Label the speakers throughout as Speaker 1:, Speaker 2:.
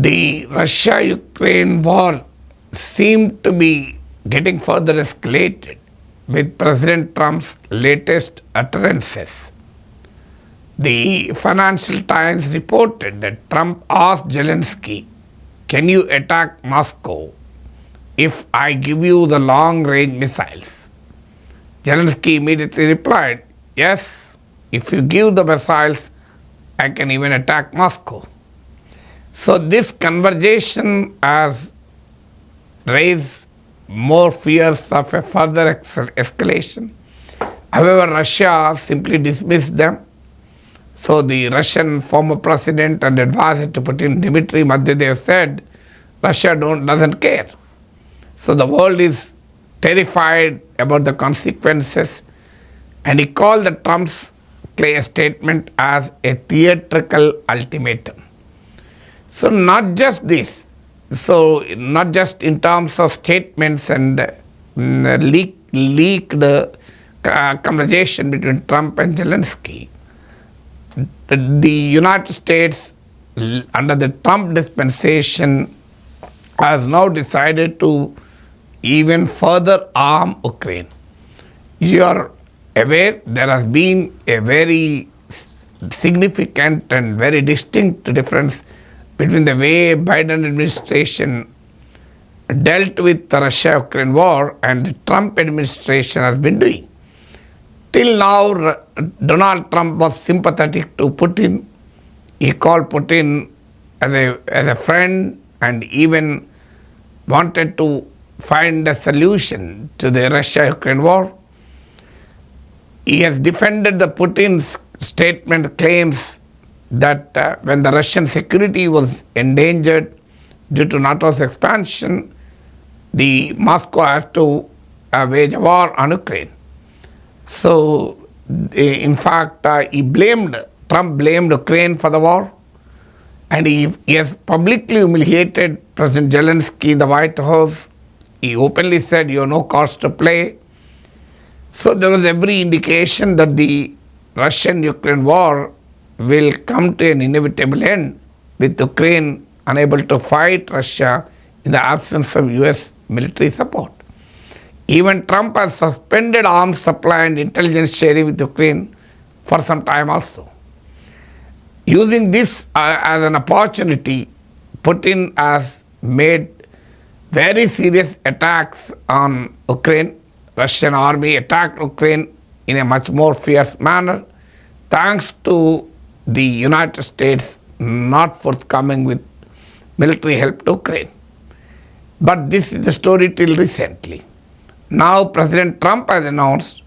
Speaker 1: The Russia-Ukraine war seemed to be getting further escalated with President Trump's latest utterances. The Financial Times reported that Trump asked Zelensky, "Can you attack Moscow if I give you the long-range missiles?" Zelensky immediately replied, "Yes, if you give the missiles, I can even attack Moscow." So this conversation has raised more fears of a further escalation. However, Russia simply dismissed them. So the Russian former president and advisor to Putin, Dmitry Medvedev, said Russia doesn't care. So the world is terrified about the consequences, and he called the Trump's statement as a theatrical ultimatum. So not just this, so not just in terms of statements and leaked conversation between Trump and Zelensky. The United States, under the Trump dispensation, has now decided to even further arm Ukraine. You are aware there has been a very significant and very distinct difference between the way Biden administration dealt with the Russia-Ukraine war and the Trump administration has been doing. Till now, Donald Trump was sympathetic to Putin. He called Putin as a friend and even wanted to find a solution to the Russia-Ukraine war. He has defended the Putin's statement claims that when the Russian security was endangered due to NATO's expansion, the Moscow had to wage a war on Ukraine. So, in fact, Trump blamed Ukraine for the war, and he has publicly humiliated President Zelensky in the White House. He openly said, "You have no cards to play." So there was every indication that the Russian-Ukraine war will come to an inevitable end, with Ukraine unable to fight Russia in the absence of US military support. Even Trump has suspended arms supply and intelligence sharing with Ukraine for some time also. Using this as an opportunity, Putin has made very serious attacks on Ukraine. Russian army attacked Ukraine in a much more fierce manner, thanks to the United States not forthcoming with military help to Ukraine. But this is the story till recently. Now President Trump has announced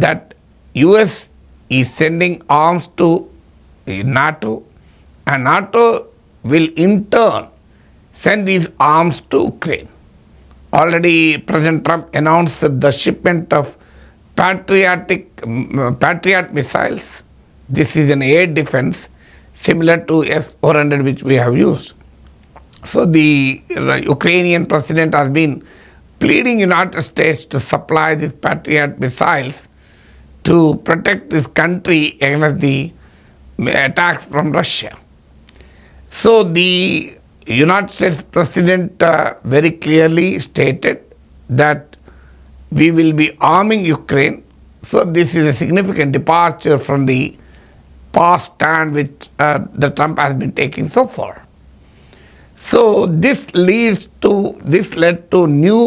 Speaker 1: that US is sending arms to NATO, and NATO will in turn send these arms to Ukraine. Already President Trump announced the shipment of Patriot missiles. This is an air defense similar to S-400 which we have used. So the Ukrainian president has been pleading United States to supply these Patriot missiles to protect this country against the attacks from Russia. So the United States President very clearly stated that we will be arming Ukraine. So this is a significant departure from the past stand which the Trump has been taking so far. So this led to new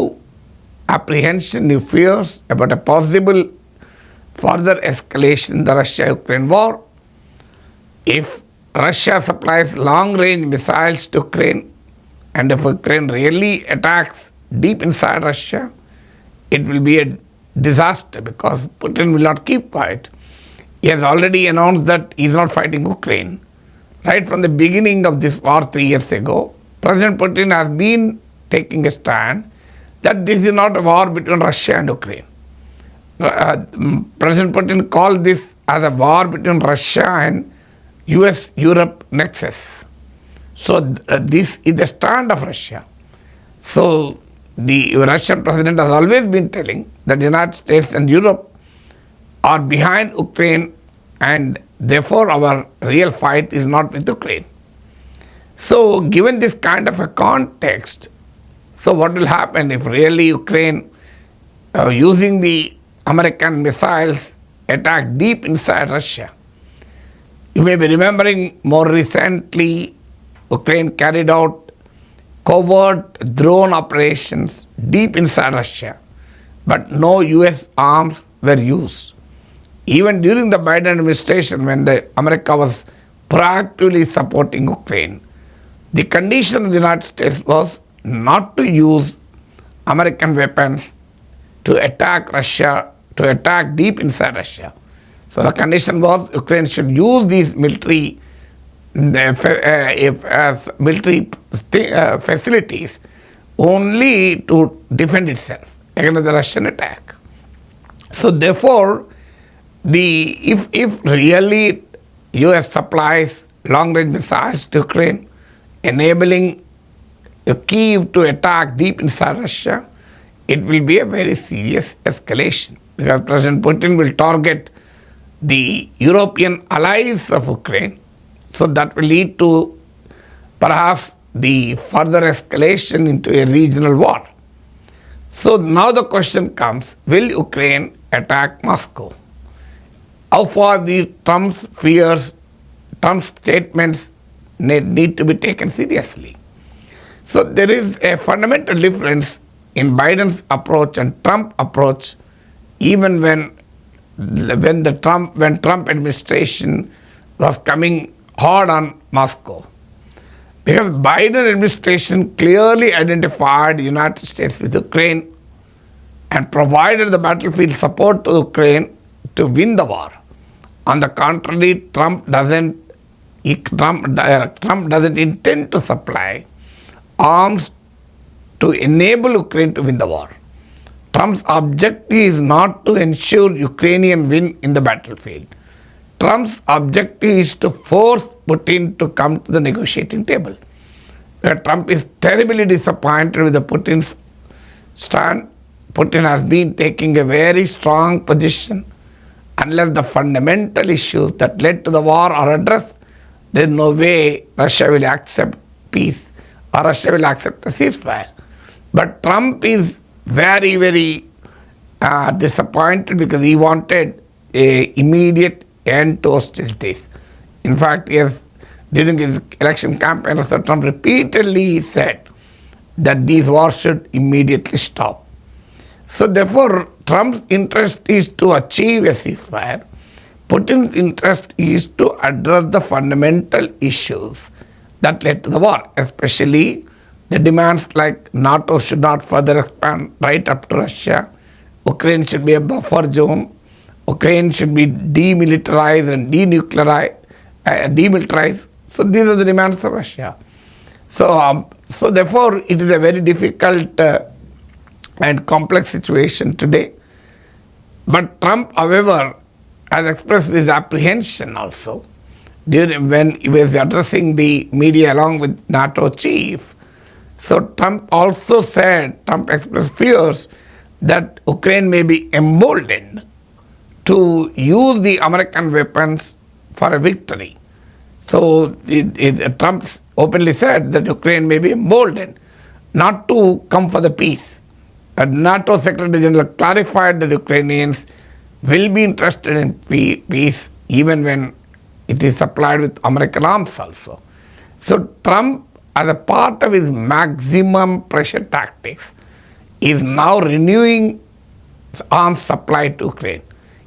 Speaker 1: apprehension, new fears about a possible further escalation in the Russia-Ukraine war. If Russia supplies long-range missiles to Ukraine, and if Ukraine really attacks deep inside Russia, it will be a disaster because Putin will not keep quiet. He has already announced that he is not fighting Ukraine. Right from the beginning of this war 3 years ago, President Putin has been taking a stand that this is not a war between Russia and Ukraine. President Putin called this as a war between Russia and US-Europe nexus. So this is the stand of Russia. So the Russian president has always been telling that the United States and Europe are behind Ukraine, and therefore our real fight is not with Ukraine. So given this kind of a context, so what will happen if really Ukraine, using the American missiles, attack deep inside Russia? You may be remembering more recently, Ukraine carried out covert drone operations deep inside Russia, but no US arms were used. Even during the Biden administration, when America was proactively supporting Ukraine, the condition of the United States was not to use American weapons to attack Russia, to attack deep inside Russia. So the condition was Ukraine should use these military facilities only to defend itself against the Russian attack. So therefore, if really US supplies long-range missiles to Ukraine, enabling Kyiv to attack deep inside Russia, it will be a very serious escalation, because President Putin will target the European allies of Ukraine. So that will lead to perhaps the further escalation into a regional war. So now the question comes, will Ukraine attack Moscow? How far the Trump's fears, Trump's statements need to be taken seriously? So there is a fundamental difference in Biden's approach and Trump's approach, even when Trump administration was coming hard on Moscow. Because Biden administration clearly identified the United States with Ukraine and provided the battlefield support to Ukraine to win the war. On the contrary, Trump doesn't intend to supply arms to enable Ukraine to win the war. Trump's objective is not to ensure Ukrainian win in the battlefield. Trump's objective is to force Putin to come to the negotiating table. Trump is terribly disappointed with the Putin's stand. Putin has been taking a very strong position. Unless the fundamental issues that led to the war are addressed, there is no way Russia will accept peace or Russia will accept a ceasefire. But Trump is very, very disappointed because he wanted an immediate end to hostilities. In fact, during his election campaign, Mr. Trump repeatedly said that these wars should immediately stop. So therefore, Trump's interest is to achieve a ceasefire. Putin's interest is to address the fundamental issues that led to the war, especially the demands like NATO should not further expand right up to Russia, Ukraine should be a buffer zone, Ukraine should be demilitarized and demilitarized. So these are the demands of Russia. So therefore, it is a very difficult and complex situation today. But Trump, however, has expressed his apprehension also when he was addressing the media along with NATO chief. So Trump also said, Trump expressed fears that Ukraine may be emboldened to use the American weapons for a victory. So Trump openly said that Ukraine may be emboldened not to come for the peace. NATO Secretary General clarified that Ukrainians will be interested in peace even when it is supplied with American arms also. So Trump, as a part of his maximum pressure tactics, is now renewing arms supply to Ukraine.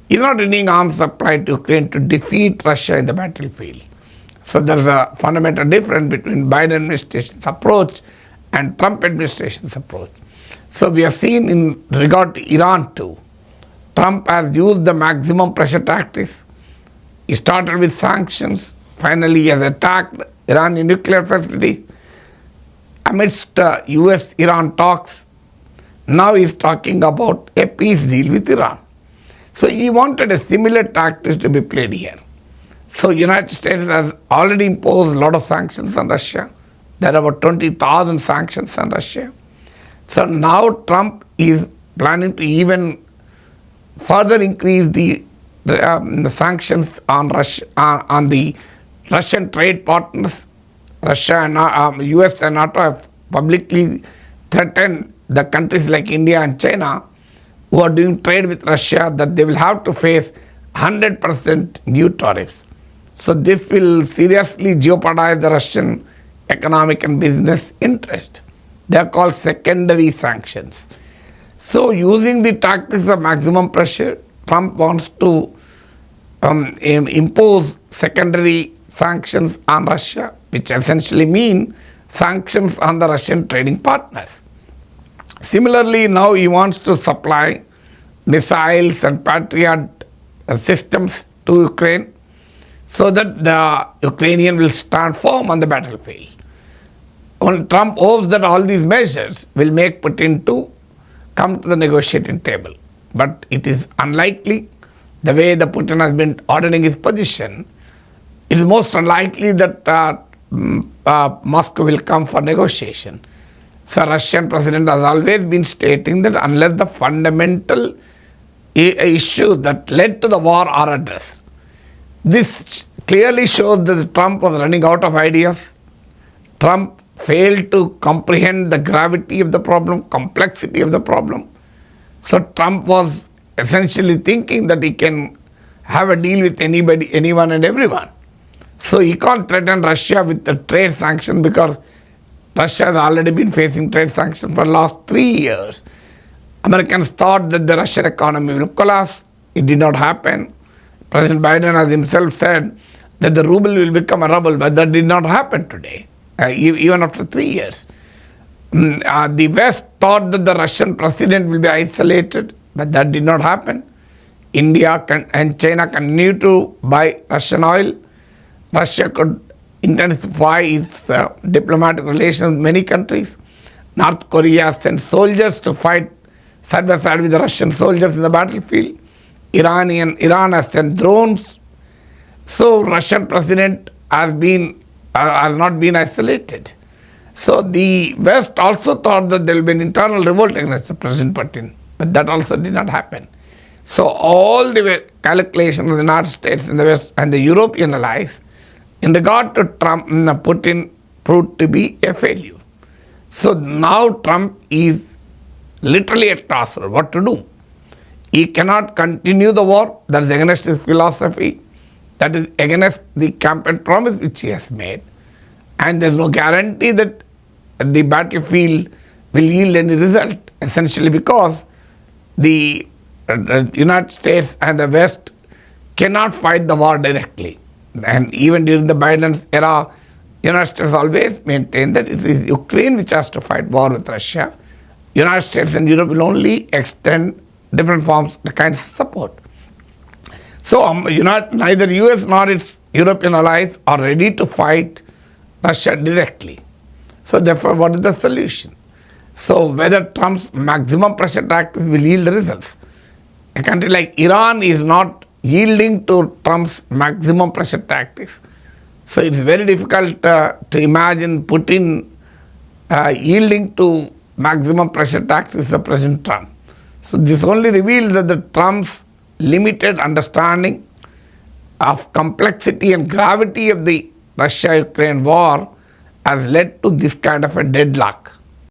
Speaker 1: He's not renewing arms supply to Ukraine to defeat Russia in the battlefield. So there's a fundamental difference between Biden administration's approach and Trump administration's approach. So we have seen in regard to Iran too, Trump has used the maximum pressure tactics. He started with sanctions. Finally, he has attacked Iranian nuclear facilities. Amidst US-Iran talks, now he is talking about a peace deal with Iran. So he wanted a similar tactics to be played here. So United States has already imposed a lot of sanctions on Russia. There are about 20,000 sanctions on Russia. So now Trump is planning to even further increase the sanctions on Russia, on the Russian trade partners Russia and US and NATO have publicly threatened the countries like India and China who are doing trade with Russia that they will have to face 100% new tariffs. So this will seriously jeopardize the Russian economic and business interest. They are called secondary sanctions. So using the tactics of maximum pressure, Trump wants to impose secondary sanctions on Russia, which essentially mean sanctions on the Russian trading partners. Similarly, now he wants to supply missiles and Patriot systems to Ukraine so that the Ukrainian will stand firm on the battlefield. Trump hopes that all these measures will make Putin to come to the negotiating table. But it is unlikely, the way the Putin has been ordering his position, it is most unlikely that Moscow will come for negotiation. So Russian president has always been stating that unless the fundamental issues that led to the war are addressed. This clearly shows that Trump was running out of ideas. Trump failed to comprehend the gravity of the problem, complexity of the problem. So Trump was essentially thinking that he can have a deal with anybody, anyone and everyone. So he can't threaten Russia with the trade sanction because Russia has already been facing trade sanctions for the last 3 years. Americans thought that the Russian economy will collapse. It did not happen. President Biden has himself said that the ruble will become a ruble, but that did not happen today, even after 3 years. The West thought that the Russian president will be isolated, but that did not happen. India and China continue to buy Russian oil. Russia could intensify its diplomatic relations with many countries. North Korea sent soldiers to fight side by side with the Russian soldiers in the battlefield. Iran has sent drones. So Russian president has not been isolated. So the West also thought that there will be an internal revolt against President Putin, but that also did not happen. So all the calculations of the United States and the West and the European allies in regard to Trump, Putin proved to be a failure. So now Trump is literally at crossroads. What to do? He cannot continue the war. That is against his philosophy. That is against the campaign promise which he has made. And there is no guarantee that the battlefield will yield any result, essentially because the United States and the West cannot fight the war directly. And even during the Biden's era, United States always maintained that it is Ukraine which has to fight war with Russia. United States and Europe will only extend different forms, the kinds of support. So neither US nor its European allies are ready to fight Russia directly. So therefore, what is the solution? So whether Trump's maximum pressure tactics will yield results. A country like Iran is not yielding to Trump's maximum pressure tactics. So it's very difficult to imagine Putin yielding to maximum pressure tactics of President Trump. So this only reveals that the Trump's limited understanding of complexity and gravity of the Russia-Ukraine war has led to this kind of a deadlock.